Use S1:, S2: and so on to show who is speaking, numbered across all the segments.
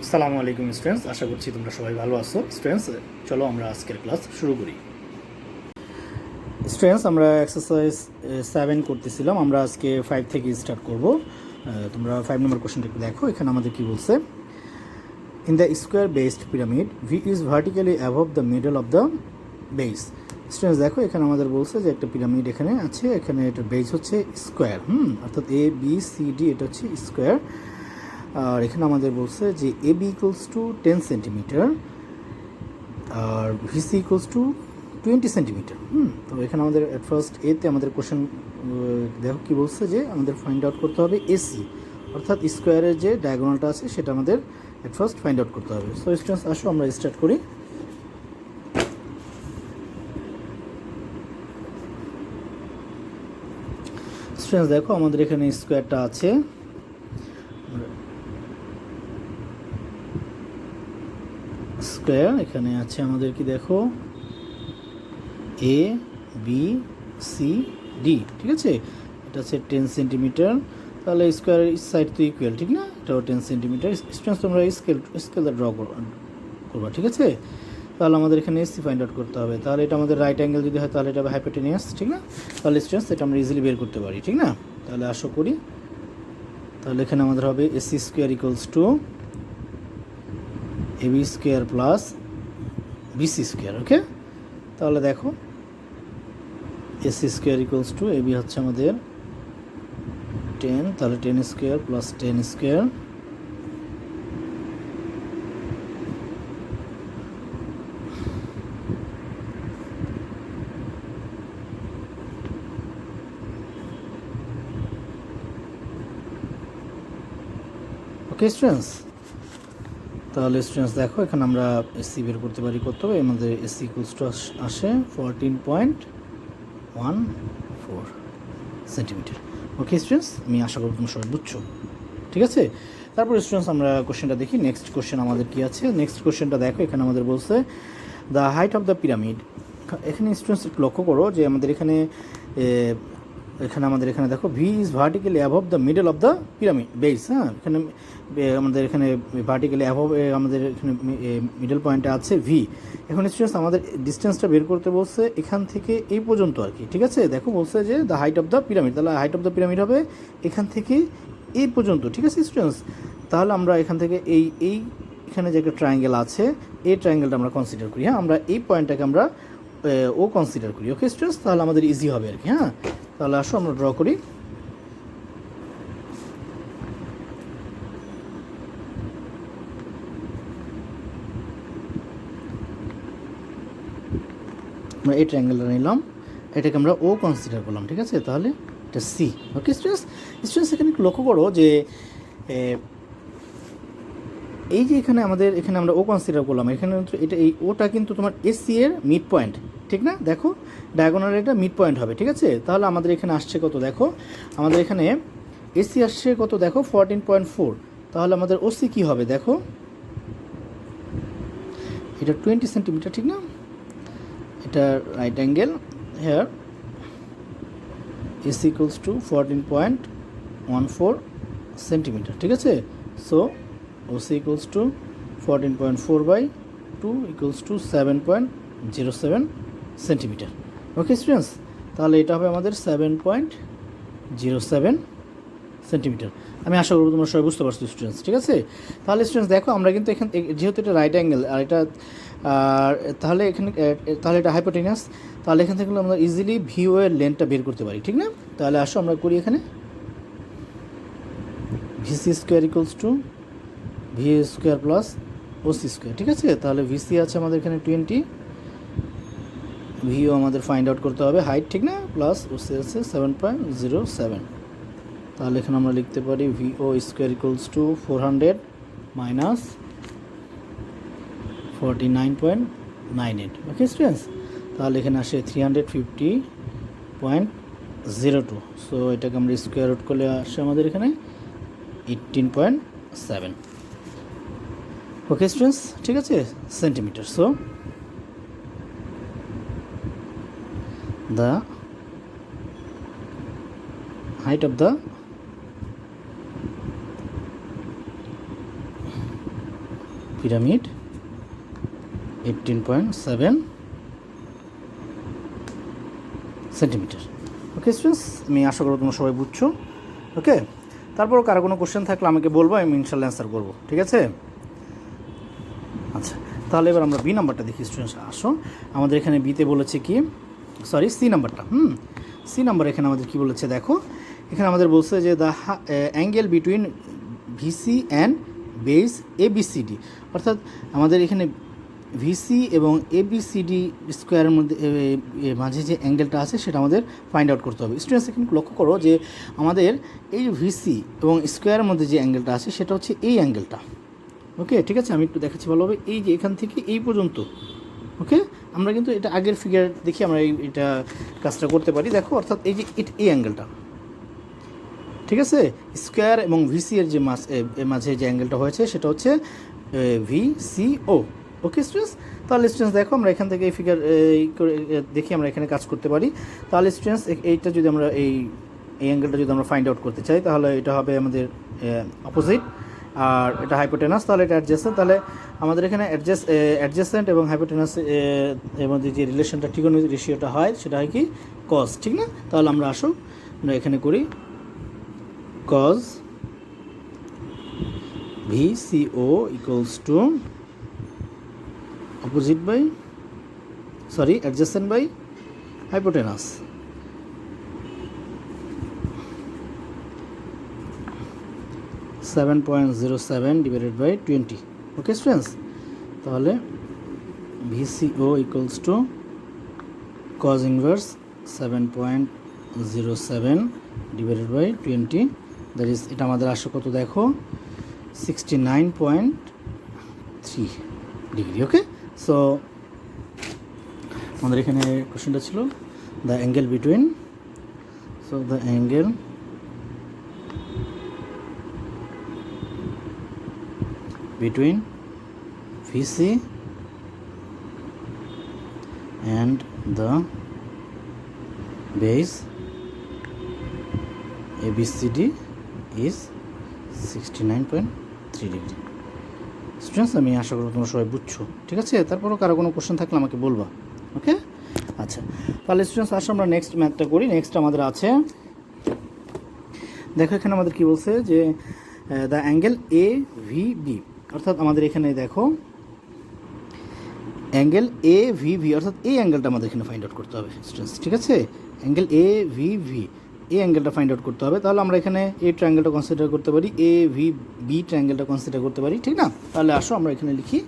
S1: আসসালামু আলাইকুম স্টুডেন্টস, আশা করছি তোমরা সবাই ভালো আছো। স্টুডেন্টস, চলো আমরা আজকের ক্লাস শুরু করি। স্টুডেন্টস, আমরা এক্সারসাইজ 7 করতেছিলাম, আমরা আজকে 5 থেকে স্টার্ট করব। তোমরা 5 নম্বর কোশ্চেনটা একটু দেখো। এখানে আমাদের কি বলছে, in the square based pyramid V is vertically above the middle of the base. Students দেখো, এখানে আমাদের বলছে যে একটা পিরামিড এখানে আছে, এখানে এটার বেস হচ্ছে স্কোয়ার, অর্থাৎ এ বি সি ডি, এটা হচ্ছে স্কোয়ার। আর এখানে আমাদের বলছে যে A B equals to 10 centimetre আর ভিসি ইকুয়ালস টু 20 সেন্টিমিটার। তো এখানে আমাদের অ্যাট ফার্স্ট এতে আমাদের কোশ্চেন দেখো কী বলছে যে আমাদের ফাইন্ড আউট করতে হবে এসি, অর্থাৎ স্কোয়ারের যে ডায়াগোনালটা আছে সেটা আমাদের অ্যাট ফার্স্ট ফাইন্ড আউট করতে হবে। সো স্টুডেন্টস, আসো আমরা স্টার্ট করি। স্টুডেন্টস দেখো, আমাদের এখানে স্কোয়ারটা আছে, স্কোয়ার এখানে আছে আমাদের কি দেখো এ বি সি ডি, ঠিক আছে। এটা হচ্ছে 10 সেন্টিমিটার, তাহলে স্কোয়ারের সাইড তো ইকুয়াল, ঠিক না, এটাও 10 সেন্টিমিটার। স্টুডেন্টস তোমরা স্কেলটা ড্র করবা, ঠিক আছে। তাহলে আমাদের এখানে এসি ফাইন্ড আউট করতে হবে। তাহলে এটা আমাদের রাইট অ্যাঙ্গেল যদি হয় তাহলে এটা হবে হাইপোটেনিয়াস, ঠিক না। তাহলে স্টুডেন্টস এটা আমরা ইজিলি বের করতে পারি, ঠিক না। তাহলে আশা করি, তাহলে এখানে আমাদের হবে A C square equals to A B square plus B C square. Okay, তাহলে দেখো A C square equals to A B হচ্ছে আমাদের 10, তাহলে 10 square plus 10 square okay students. তাহলে স্টুডেন্টস দেখো, এখানে আমরা এসি বের করতে পারি, করতে হবে আমাদের এসি ইকুয়ালস টু আসে 14.14 সেন্টিমিটার। ওকে স্টুডেন্টস, আমি আশা করি তুমি সবাই বুঝছো, ঠিক আছে। তারপর স্টুডেন্টস আমরা কোশ্চেনটা দেখি। নেক্সট কোশ্চেন আমাদের কি আছে, নেক্সট কোশ্চেনটা দেখো। এখানে আমাদের বলছে the height of the pyramid. এখানে স্টুডেন্টস একটু লক্ষ্য করো যে আমাদের এখানে আমাদের এখানে দেখো V is vertically above the middle of the pyramid base. এখানে আমাদের এখানে ভার্টিক্যালি অ্যাবভ, আমাদের এখানে মিডল পয়েন্টে আছে ভি। এখন স্টুডেন্টস আমাদের ডিস্টেন্সটা বের করতে বলছে এখান থেকে এই পর্যন্ত আর কি, ঠিক আছে। দেখো বলছে যে the height of the pyramid, তাহলে হাইট অফ দ্য পিরামিড হবে এখান থেকে এই পর্যন্ত, ঠিক আছে স্টুডেন্টস। তাহলে আমরা এখান থেকে এখানে যে একটা ট্রায়াঙ্গেল আছে, এই ট্রায়াঙ্গেলটা আমরা কনসিডার করি। আমরা এই পয়েন্টটাকে আমরা ও কনসিডার করি। ওকে স্টুডেন্টস, তাহলে আমাদের ইজি হবে আর কি। তাহলে আসো আমরা ড্র করি। আমরা এই ট্রায়াঙ্গেলটা নিলাম, এটাকে আমরা ও কনসিডার করলাম, ঠিক আছে। তাহলে এটা সি। ওকে স্টুডেন্টস এখানে একটু লক্ষ্য করো যে এই যে এখানে আমরা ও কনসিডার করলাম, এখানে এই ওটা কিন্তু তোমার এসি এর মিড পয়েন্ট, ঠিক না। দেখো ডায়াগোনাল এটা মিড পয়েন্ট হবে, ঠিক আছে। তাহলে আমাদের এখানে আসছে কত, দেখো আমাদের এখানে এসি আসছে কত, দেখো 14.4। তাহলে আমাদের ওসি কি হবে, দেখো এটা 20 সেন্টিমিটার, ঠিক না। এটা right angle here, AC equals to 14.14 centimetre, ঠিক আছে। So OC equals to 14.4/2 equals to 7.07 centimetre. Okay students, তাহলে এটা হবে আমাদের 7.07 সেন্টিমিটার। আমি আশা করব তোমরা সবাই বুঝতে পারছো স্টুডেন্টস, ঠিক আছে। তাহলে স্টুডেন্টস দেখো, আমরা কিন্তু এখানে যেহেতু এটা রাইট অ্যাঙ্গেল আর এটা তাহলে এটা হাইপোটেনিয়াস, তাহলে এখান থেকে আমরা ইজিলি ভিও এর লেন্থটা বের করতে পারি, ঠিক না। তাহলে আসো আমরা করি, এখানে VC square equals two V square plus OC square, ঠিক আছে। তাহলে ভিসি আছে আমাদের এখানে 20, ভিও আমাদের ফাইন্ড আউট করতে হবে হাইট, ঠিক না, প্লাস ওসি আছে 7.07। তাহলে এখানে আমরা লিখতে পারি B O square equals to 400 minus 49.98। Okay students, তাহলে এখানে আসে 350.02। সো এটাকে আমরা স্কোয়ার রুট করলে আসে আমাদের এখানে 18.7। ওকে স্টুডেন্টস, ঠিক আছে, centimetre. So the height of the pyramid 18.7 centimetre. Okay students, আমি আশা করব তোমরা সবাই বুঝছো। ওকে, তারপরও কারো কোনো কোশ্চেন থাকলে আমাকে বলবো, আমি ইনশাল্লাহ অ্যান্সার করবো, ঠিক আছে? আচ্ছা, তাহলে এবার আমরা বি নাম্বারটা দেখি স্টুডেন্টস। আসো, আমাদের এখানে বিতে বলেছে কি, সরি সি নাম্বারটা, সি নাম্বার এখানে আমাদের কি বলেছে দেখো, এখানে আমাদের বলছে যে the angle between VC and base ABCD, অর্থাৎ আমাদের এখানে ভিসি এবং এবিসিডি স্কোয়ারের মধ্যে মাঝে যে অ্যাঙ্গেলটা আছে সেটা আমাদের ফাইন্ড আউট করতে হবে। স্টুডেন্টস এখানে লক্ষ্য করো যে আমাদের এই ভিসি এবং স্কোয়ারের মধ্যে যে অ্যাঙ্গেলটা আছে সেটা হচ্ছে এই অ্যাঙ্গেলটা। ওকে, ঠিক আছে, আমি একটু দেখাচ্ছি ভালোভাবে। এই যে এখান থেকে এই পর্যন্ত, ওকে, আমরা কিন্তু এটা আগের ফিগার দেখি আমরা এটা কাজটা করতে পারি। দেখো, অর্থাৎ এই যে এই অ্যাঙ্গেলটা, ঠিক আছে, স্কোয়ার এবং ভিসি এর যে মাঝে যে অ্যাঙ্গেলটা হয়েছে সেটা হচ্ছে ভিসিও। ওকে স্টুডেন্টস, তাহলে স্টুডেন্টস দেখো আমরা এখান থেকে এই ফিগার দেখি আমরা এখানে কাজ করতে পারি। তাহলে স্টুডেন্টস এইটা যদি আমরা এই অ্যাঙ্গেলটা যদি আমরা ফাইন্ড আউট করতে চাই তাহলে এটা হবে আমাদের অপোজিট, আর এটা হাইপোটেনাস, তাহলে এটা অ্যাডজেসেন্ট। তাহলে আমাদের এখানে অ্যাডজেসেন্ট এবং হাইপোটেনাস এর মধ্যে যে রিলেশনটা, ট্রিগোনোমেট্রিক রেশিওটা হয় সেটা হয় কি কস, ঠিক না? তাহলে আমরা আসো আমরা এখানে করি cos VCO equals to adjacent by hypotenuse. (7.07 divided by 20). Okay students, তাহলে VCO equals to cos inverse 7.07 divided by 20, that is এটা আমাদের আসে কত দেখো 69.3 ডিগ্রি। ওকে, সো আমাদের এখানে কোশ্চেনটা ছিল the angle between, so the angle between VC and the base ABCD is 69.3 degree. Students, আমি আশা করব তোমরা সবাই বুঝছো, ঠিক আছে? তারপরও কারো কোনো কোশ্চেন থাকলে আমাকে বলবা। ওকে, আচ্ছা, তাহলে স্টুডেন্টস আসো আমরা নেক্সট ম্যাথটা করি। নেক্সট আমাদের আছে, দেখো এখানে আমাদের কি বলছে যে দ্য অ্যাঙ্গেল AVB, অর্থাৎ আমাদের এখানে দেখো অ্যাঙ্গেল AVB, অর্থাৎ এই অ্যাঙ্গেলটা আমাদের এখানে ফাইন্ড আউট করতে হবে স্টুডেন্টস, ঠিক আছে? অ্যাঙ্গেল AVB, এই অ্যাঙ্গেলটা ফাইন্ড আউট করতে হবে। তাহলে আমরা এখানে এই ট্রায়াঙ্গেলটা কনসিডার করতে পারি, AVB ট্রায়াঙ্গেলটা কনসিডার করতে পারি, ঠিক না? তাহলে আসো আমরা এখানে লিখি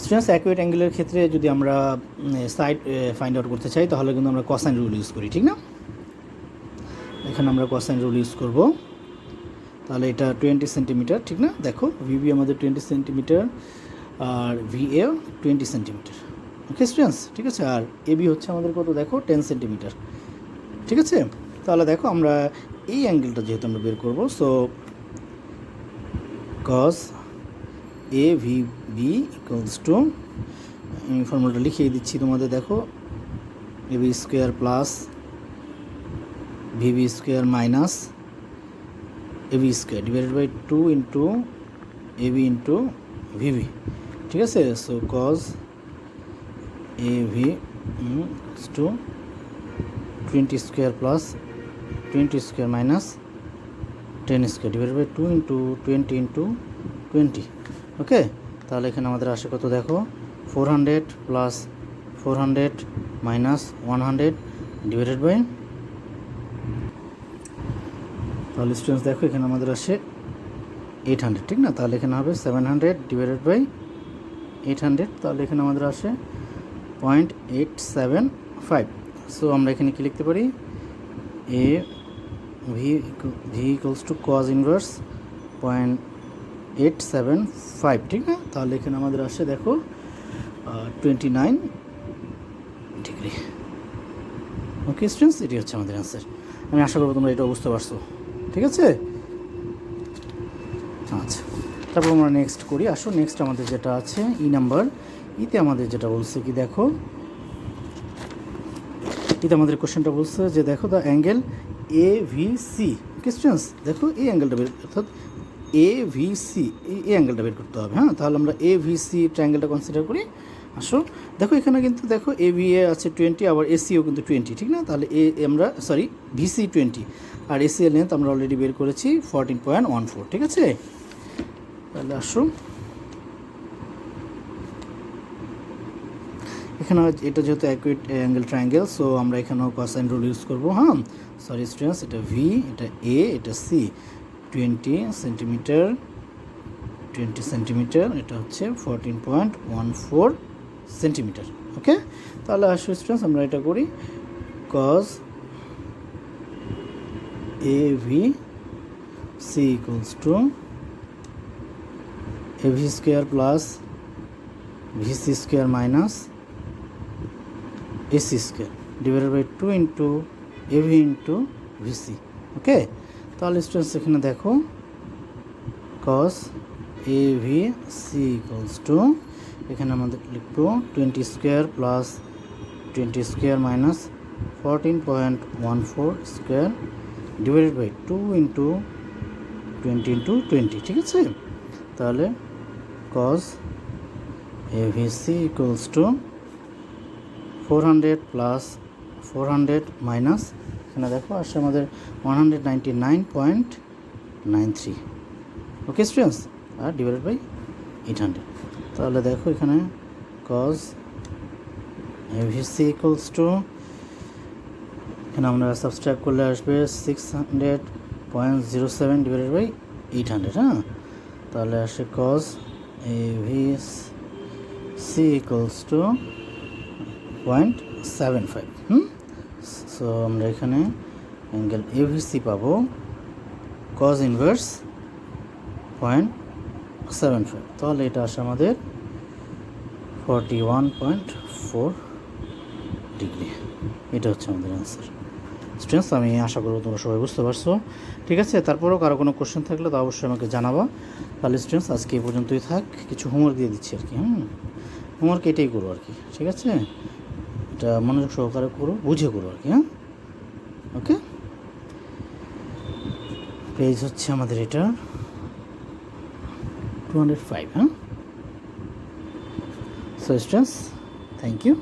S1: স্টুডেন্টস অ্যাকুরেট অ্যাঙ্গেলের ক্ষেত্রে যদি আমরা সাইড ফাইন্ড আউট করতে চাই তাহলে কিন্তু আমরা কোসাইন রুল ইউজ করি, ঠিক না? এখানে আমরা কোসাইন রুল ইউজ করব। তাহলে এটা 20 সেন্টিমিটার, ঠিক না? দেখো ভিবি আমাদের 20 সেন্টিমিটার আর ভিএ 20 সেন্টিমিটার। ওকে স্টুডেন্টস, ঠিক আছে, আর এবি হচ্ছে আমাদের কত দেখো 10 সেন্টিমিটার, ঠিক আছে? তাহলে দেখো আমরা এই অ্যাঙ্গেলটা যেহেতু আমরা বের করব, so cos AVB equals to, আমি ফর্মুলাটা লিখিয়ে দিচ্ছি তোমাদের, দেখো AB square plus VB square minus AB square divided by 2 into AB into VB, ঠিক আছে? So cos AB to 20 square plus 20 square minus 10 square divided by 2 into 20 into 20। Okay, তাহলে এখানে আমাদের আসে কত দেখো 400 প্লাস 400 মাইনাস 100 ডিভাইডেড বাই, তাহলে students দেখো এখানে আমাদের আসে 800, ঠিক না? তাহলে এখানে হবে 700 ডিভাইডেড বাই 800, তাহলে এখানে আমাদের আসে 0.875। সো আমরা এখানে কি লিখতে পারি, V equals to cos inverse 0.875, ঠিক না? তাহলে এখানে আমাদের আসে দেখো 29 ডিগ্রি। ওকে স্টুডেন্টস, এটি হচ্ছে আমাদের অ্যান্সার। আমি আশা করবো তোমরা এটা বুঝতে পারছো, ঠিক আছে? আচ্ছা, তারপর আমরা নেক্সট করি। আসো নেক্সট আমাদের যেটা আছে ই নাম্বার, ইতে আমাদের যেটা বলছে কি দেখো এটা আমাদের কোশ্চেনটা বলছে যে দেখো the angle A V C. Okay students, দেখো এই অ্যাঙ্গেলটা বের, অর্থাৎ এ ভি সি, এই অ্যাঙ্গেলটা বের করতে হবে। হ্যাঁ, তাহলে আমরা এ ভি সি ট্রায়াঙ্গেলটা কনসিডার করি। আসো দেখো এখানে কিন্তু দেখো এ ভি এ আছে 20, আবার এসিও কিন্তু 20, ঠিক না? তাহলে আমরা সরি ভিসি 20 আর এসি এর লেন্থ আমরা অলরেডি বের করেছি 14.14, ঠিক আছে? তাহলে আসো এখানে এটা যেহেতু অ্যাকুয়েট অ্যাঙ্গেল ট্রায়াঙ্গেল, সো আমরা এখানেও কোসাইন রুল ইউজ করবো। হ্যাঁ সরি স্টুডেন্টস, এটা ভি, এটা এ, এটা সি, 20 সেন্টিমিটার, 20 সেন্টিমিটার, এটা হচ্ছে 14.14 সেন্টিমিটার। ওকে, তাহলে আসো স্টুডেন্টস আমরা এটা করি cos A V C equals to A B square plus BC square minus AC square divided by 2 into AB into BC. Okay, তাহলে স্টুডেন্টস এখানে দেখো cos A V C equals to, এখানে আমাদের লিখবো 20 square plus 20 square minus 14.14 square divided by 2 into 20 into 20, ঠিক আছে? তাহলে cos A V C equals to 400 plus 400 minus, এখানে দেখো আসছে আমাদের 199.93। ওকে স্টুডেন্টস, আর ডিভাইডেড বাই 800। তাহলে দেখো এখানে কজ এভিসি ইকুয়ালস টু, এখানে আমরা সাবস্ট্রাক্ট করলে আসবে 600.07 ডিভাইডেড বাই 800। হ্যাঁ, তাহলে আসে cos AVC equals to 0.75। So আমরা এখানে অ্যাঙ্গেল এভিসি পাবো কজ ইনভার্স 0.75, তাহলে এটা আসে আমাদের 41.4 ডিগ্রি। এটা হচ্ছে আমাদের অ্যান্সার। স্টুডেন্টস, আমি আশা করবো তোমরা সবাই বুঝতে পারছো, ঠিক আছে? তারপরেও কারো কোনো কোশ্চেন থাকলে তো অবশ্যই আমাকে জানাবা। তাহলে স্টুডেন্টস আজকে এই পর্যন্তই থাক, কিছু হোমওয়ার্ক দিয়ে দিচ্ছি আর কি। হোমওয়ার্ক এটাই করো আর কি, ঠিক আছে? এটা মনোযোগ সহকারে করো, বুঝে করো আর কি। হ্যাঁ, ওকে। পেজ হচ্ছে আমাদের এটা 205। হ্যাঁ, সো স্টুডেন্টস, থ্যাংক ইউ।